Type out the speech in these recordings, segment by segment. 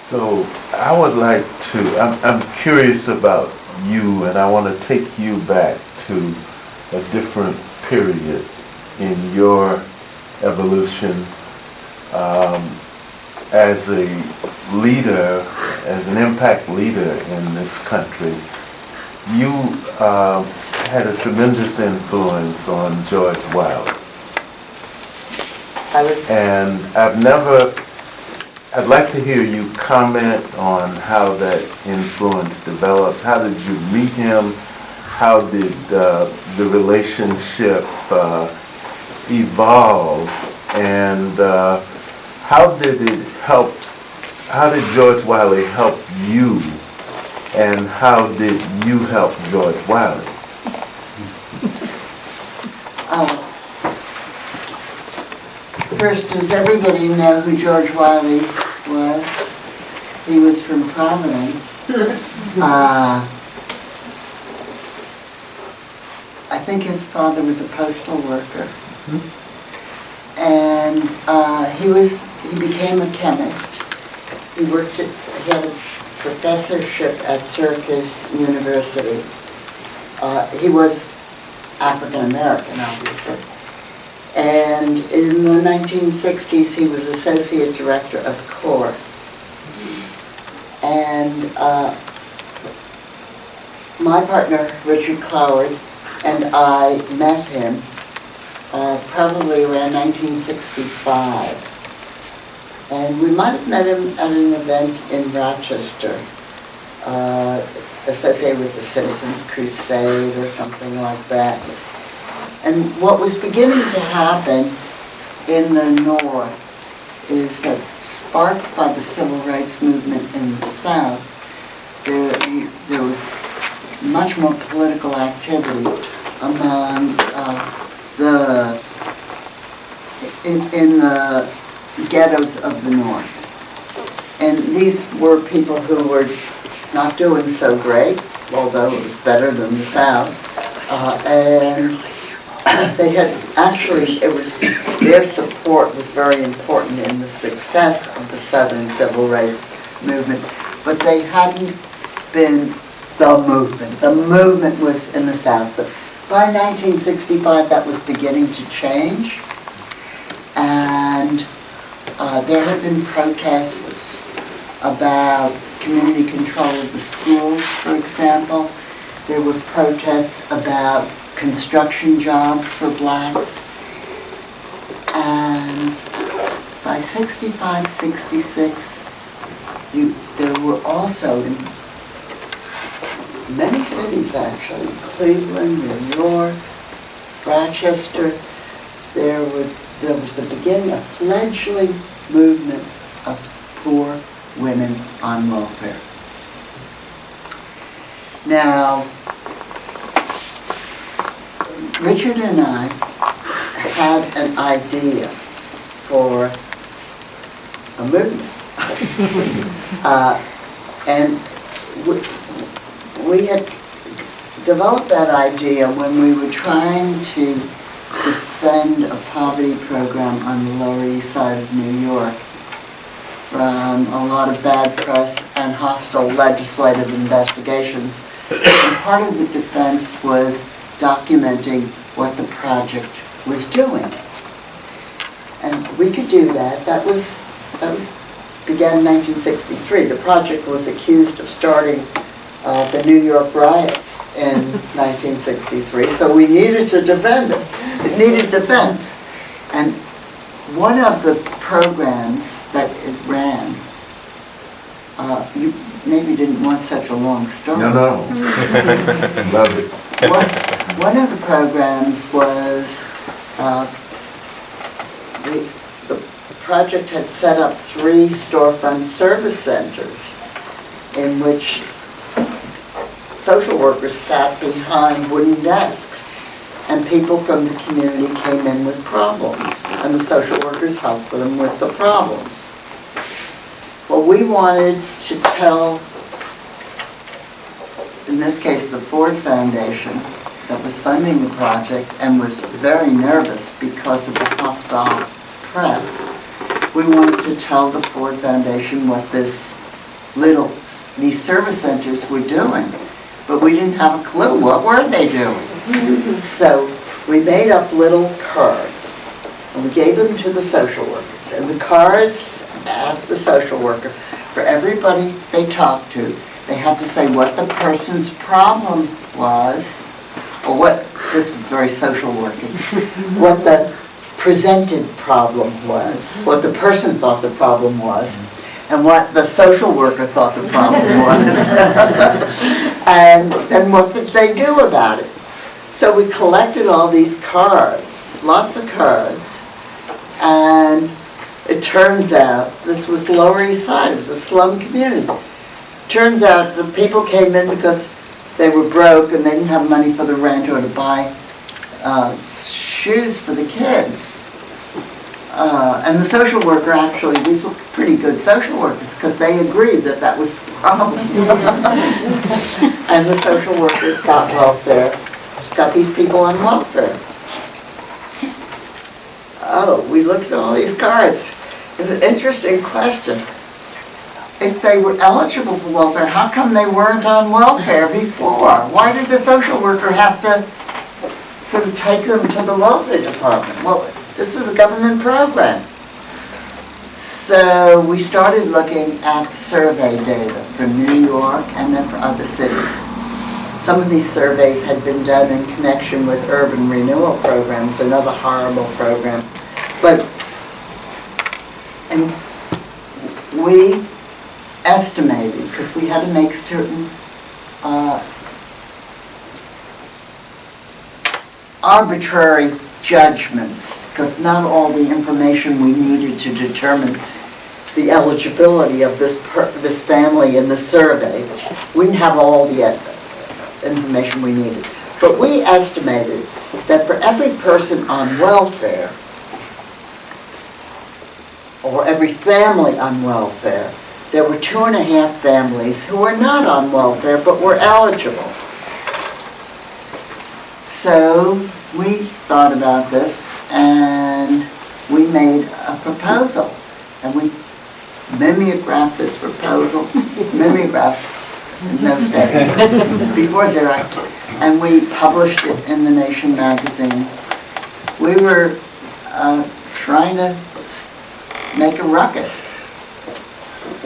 So I would like to, I'm curious about you, and I want to take you back to a different period in your evolution as a leader, as an impact leader in this country. You had a tremendous influence on George Wiley. And I'd like to hear you comment on how that influence developed. How did you meet him? How did the relationship evolve? And how did George Wiley help you? And how did you help George Wiley? First, does everybody know who George Wiley was? He was from Providence. I think his father was a postal worker. And he became a chemist. He had a professorship at Syracuse University. He was African American, obviously. And in the 1960s, he was associate director of CORE. And my partner, Richard Cloward, and I met him probably around 1965. And we might have met him at an event in Rochester, associated with the Citizens Crusade or something like that. And what was beginning to happen in the North is that, sparked by the civil rights movement in the South, there was much more political activity among in the ghettos of the North. And these were people who were not doing so great, although it was better than the South. And they had actually, their support was very important in the success of the Southern Civil Rights Movement, but they hadn't been the movement. The movement was in the South, but by 1965 that was beginning to change, and there had been protests about community control of the schools, for example. There were protests about construction jobs for blacks. And by 65, 66, there were also in many cities actually, Cleveland, New York, Rochester, there was the beginning of fledgling movement of poor women on welfare. Now, Richard and I had an idea for a movement. And we had developed that idea when we were trying to defend a poverty program on the Lower East Side of New York from a lot of bad press and hostile legislative investigations. And part of the defense was documenting what the project was doing. And we could do that. That began in 1963. The project was accused of starting the New York riots in 1963, so we needed to defend it. It needed defense. And one of the programs that it ran, you maybe didn't want such a long story. No. Love it. One of the programs was the project had set up 3 storefront service centers in which social workers sat behind wooden desks, and people from the community came in with problems, and the social workers helped them with the problems. Well, we wanted to tell, in this case, the Ford Foundation that was funding the project and was very nervous because of the hostile press. We wanted to tell the Ford Foundation what this these service centers were doing, but we didn't have a clue. What were they doing? So we made up little cards, and we gave them to the social workers. And the cards asked the social worker, for everybody they talked to, they had to say what the person's problem was, or what, this was very social working, what the presented problem was, what the person thought the problem was, and what the social worker thought the problem was, and then what did they do about it. So we collected all these cards, lots of cards, and it turns out, this was Lower East Side, it was a slum community. Turns out the people came in because they were broke and they didn't have money for the rent or to buy shoes for the kids. And the social worker actually, these were pretty good social workers because they agreed that that was the problem. And the social workers got welfare, got these people on welfare. Oh, we looked at all these cards. It's an interesting question. If they were eligible for welfare, how come they weren't on welfare before? Why did the social worker have to sort of take them to the welfare department? Well, this is a government program. So we started looking at survey data for New York and then for other cities. Some of these surveys had been done in connection with urban renewal programs, another horrible program. And we estimated, because we had to make certain arbitrary judgments, because not all the information we needed to determine the eligibility of this family in the survey. We didn't have all the information we needed. But we estimated that for every person on welfare, or every family on welfare, there were 2.5 families who were not on welfare but were eligible. So we thought about this and we made a proposal, and we mimeographed this proposal, mimeographs in those days, before Xerox, and we published it in the Nation magazine. We were trying to make a ruckus.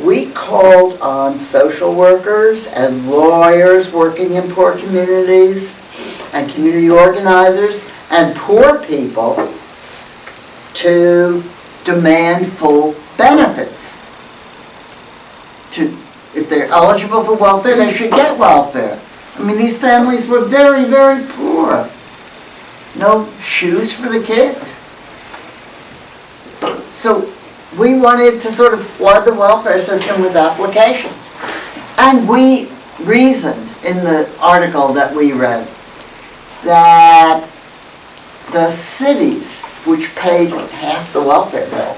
We called on social workers and lawyers working in poor communities and community organizers and poor people to demand full benefits. If they're eligible for welfare, they should get welfare. I mean, these families were very, very poor. No shoes for the kids. So we wanted to sort of flood the welfare system with applications. And we reasoned in the article that we read that the cities, which paid half the welfare bill,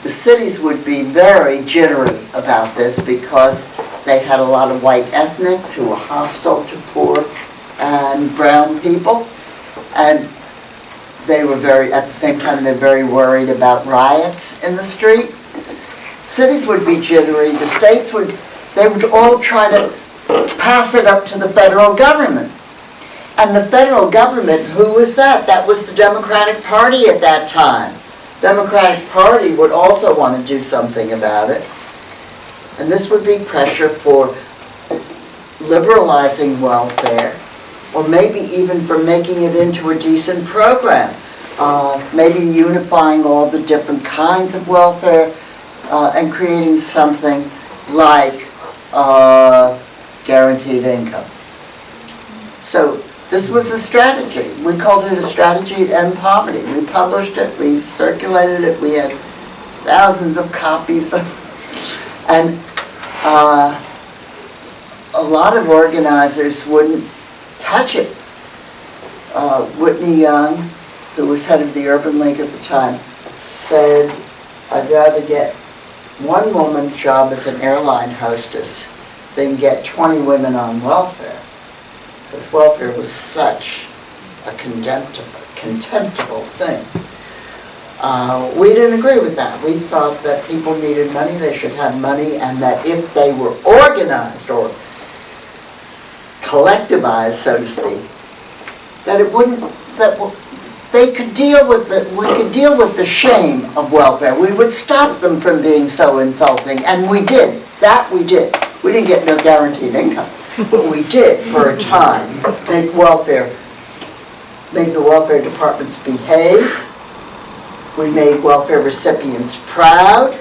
the cities would be very jittery about this because they had a lot of white ethnics who were hostile to poor and brown people. And they were at the same time, they're very worried about riots in the street. Cities would be jittery. The states they would all try to pass it up to the federal government. And the federal government, who was that? That was the Democratic Party at that time. Democratic Party would also want to do something about it. And this would be pressure for liberalizing welfare, or maybe even for making it into a decent program. Maybe unifying all the different kinds of welfare and creating something like guaranteed income. So this was a strategy. We called it a strategy to end poverty. We published it, we circulated it, we had thousands of copies. And a lot of organizers wouldn't touch it. Whitney Young, who was head of the Urban League at the time, said, I'd rather get one woman job as an airline hostess than get 20 women on welfare. Because welfare was such a contemptible thing. We didn't agree with that. We thought that people needed money, they should have money, and that if they were organized or collectivized, so to speak, that it wouldn't, that they could deal with we could deal with the shame of welfare. We would stop them from being so insulting, and we did. That we did. We didn't get no guaranteed income, but we did for a time make the welfare departments behave. We made welfare recipients proud,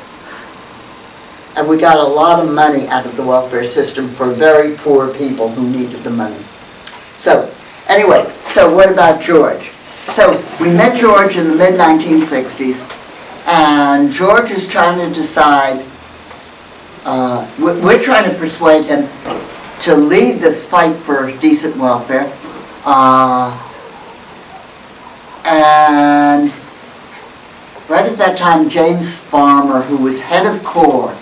and we got a lot of money out of the welfare system for very poor people who needed the money. So, anyway, so what about George? So, we met George in the mid-1960s, and George is trying to decide, we're trying to persuade him to lead this fight for decent welfare, and right at that time, James Farmer, who was head of CORE,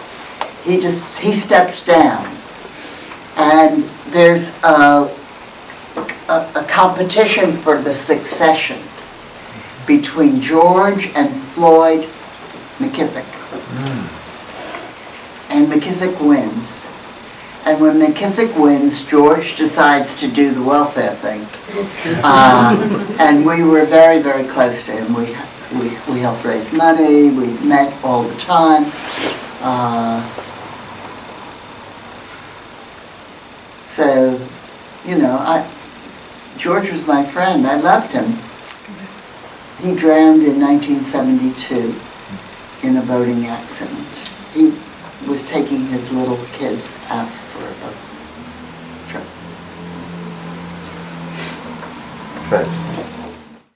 he steps down, and there's a competition for the succession between George and Floyd McKissick. And McKissick wins. And when McKissick wins, George decides to do the welfare thing. And we were very, very close to him. We helped raise money, we met all the time. So, you know, George was my friend. I loved him. He drowned in 1972 in a boating accident. He was taking his little kids out for a trip. Right.